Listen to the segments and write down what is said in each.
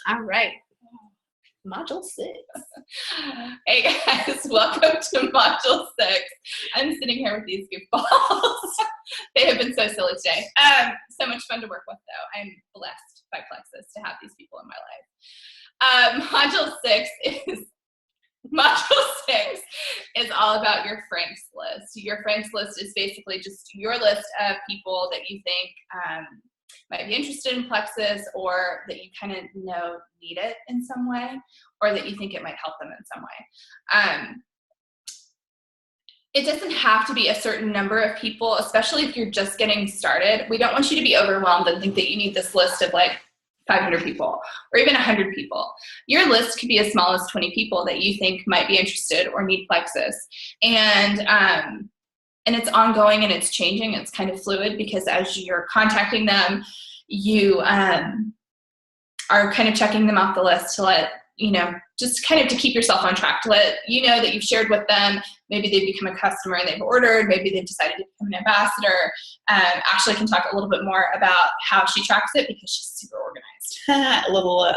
All right. Module 6. Hey guys, welcome to Module 6. I'm sitting here with these goofballs. They have been so silly today. So much fun to work with though. I'm blessed by Plexus to have these people in my life. Module 6 is all about your F.R.A.N.K.S list. Your F.R.A.N.K.S list is basically just your list of people that you think might be interested in Plexus, or that you kind of know need it in some way, or that you think it might help them in some way. It doesn't have to be a certain number of people, especially if you're just getting started. We don't want you to be overwhelmed and think that you need this list of like 500 people or even 100 people. Your list could be as small as 20 people that you think might be interested or need Plexus. And it's ongoing and it's changing. It's kind of fluid because as you're contacting them, you are kind of checking them off the list to let, just kind of to keep yourself on track, to let you know that you've shared with them. Maybe they've become a customer and they've ordered. Maybe they've decided to become an ambassador. Ashley can talk a little bit more about how she tracks it because she's super organized. A little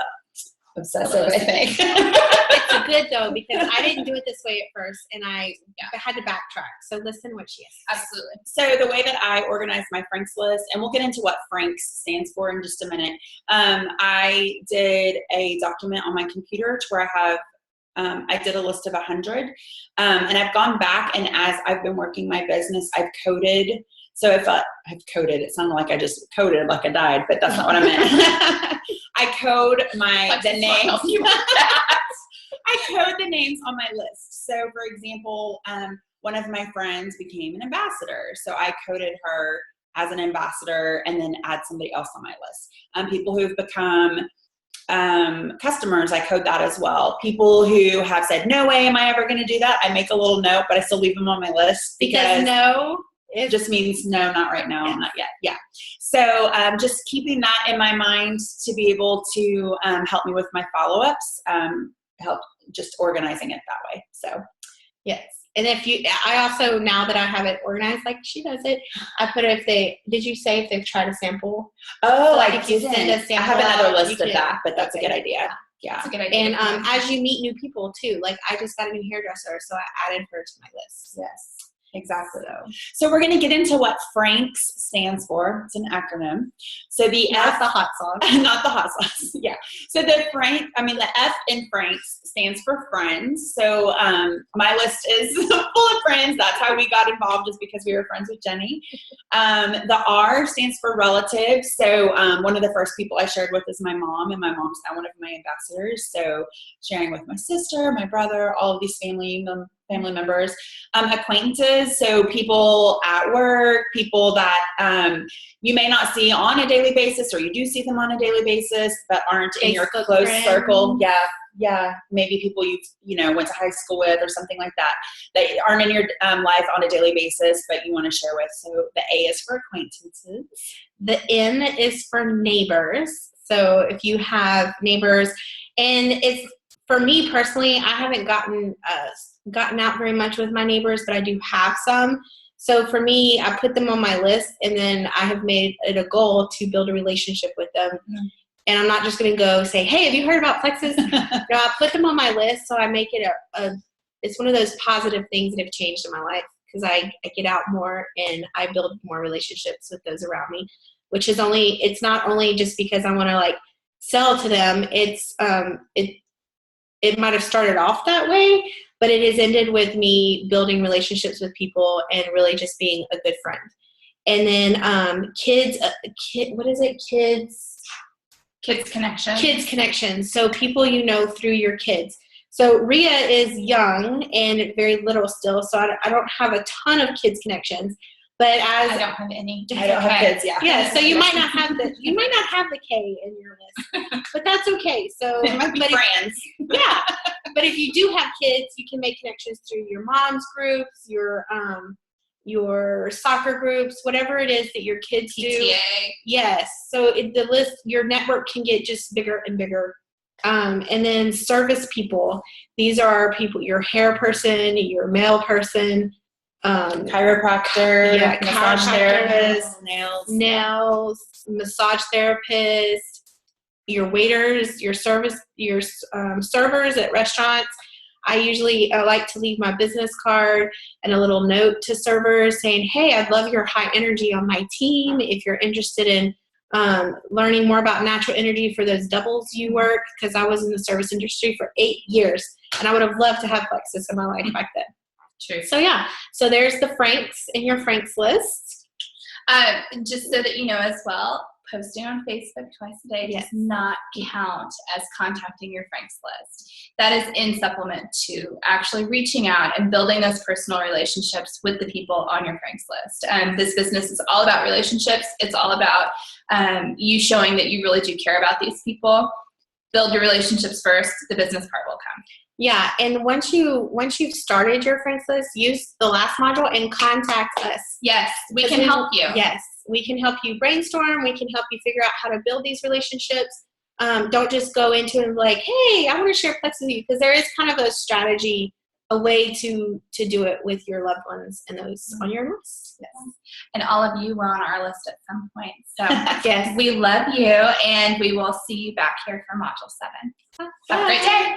obsessive, I think. It's good though, because I didn't do it this way at first and I had to backtrack. So listen what she has. Absolutely. So the way that I organize my F.R.A.N.K.S list, and we'll get into what F.R.A.N.K.S stands for in just a minute. I did a document on my computer to where I did a list of 100. And I've gone back, and as I've been working my business, I've coded. So if I've coded, it sounded like I just coded like I died, but that's not what I meant. I code the names. I code the names on my list. So for example, one of my friends became an ambassador. So I coded her as an ambassador and then add somebody else on my list. People who've become customers, I code that as well. People who have said, no way am I ever going to do that, I make a little note, but I still leave them on my list. Because no, it just means no, not right now, not yet. Yeah. So just keeping that in my mind to be able to help me with my follow-ups, help just organizing it that way. So yes. And I also, now that I have it organized like she does it, I put did you say if they've tried a sample? Oh, so like if you send a sample I have another list of can, that, but that's a good idea. Yeah. That's a good idea. And as you meet new people too, like I just got a new hairdresser, so I added her to my list. Yes. Exactly. So we're going to get into what F.R.A.N.K.S stands for. It's an acronym. So the Not the hot sauce. Not the hot sauce. Yeah. So the F in F.R.A.N.K.S stands for friends. So my list is full of friends. That's how we got involved, is because we were friends with Jenny. The R stands for relatives. So one of the first people I shared with is my mom, and my mom's now one of my ambassadors. So sharing with my sister, my brother, all of these family members. Acquaintances, so people at work, people that you may not see on a daily basis, or you do see them on a daily basis, but aren't in your close circle. Yeah. Maybe people you went to high school with or something like that aren't in your life on a daily basis, but you want to share with. So the A is for acquaintances. The N is for neighbors. So if you have neighbors, and it's, for me personally, I haven't gotten out very much with my neighbors, but I do have some. So for me, I put them on my list, and then I have made it a goal to build a relationship with them. Mm-hmm. And I'm not just going to go say, hey, have you heard about Plexus? I put them on my list, so I make it it's one of those positive things that have changed in my life, because I get out more and I build more relationships with those around me, which is it's not only just because I want to like sell to them. It might have started off that way, but it has ended with me building relationships with people and really just being a good friend. And then Kids connections. So people through your kids. So Rhea is young and very little still, so I don't have a ton of kids connections. But I don't have any. I don't have kids. Yeah. Yeah. So you might not have the K in your list, but that's okay. So it might be friends. Yeah. But if you do have kids, you can make connections through your mom's groups, your soccer groups, whatever it is that your kids PTA. do. Yes. So the list, your network can get just bigger and bigger. And then service people. These are people, your hair person, your mail person. Chiropractor, massage therapist, nails, massage therapist, your waiters, your servers at restaurants. I usually like to leave my business card and a little note to servers saying, hey, I'd love your high energy on my team. If you're interested in learning more about natural energy for those doubles you work, because I was in the service industry for 8 years, and I would have loved to have Plexus in my life back then. True. So yeah, so there's the Franks in your Franks list. Just so that you know as well, posting on Facebook twice a day does not count as contacting your Franks list. That is in supplement to actually reaching out and building those personal relationships with the people on your Franks list. This business is all about relationships. It's all about you showing that you really do care about these people. Build your relationships first. The business part will come. Yeah, and once you've started your Franks list, use the last module and contact us. Yes, we can help you. Yes, we can help you brainstorm. We can help you figure out how to build these relationships. Don't just go into it like, hey, I want to share Plexus with you, because there is kind of a strategy, a way to do it with your loved ones and those on your list. Yes. And all of you were on our list at some point. So yes, we love you, and we will see you back here for Module 7. Have a great day.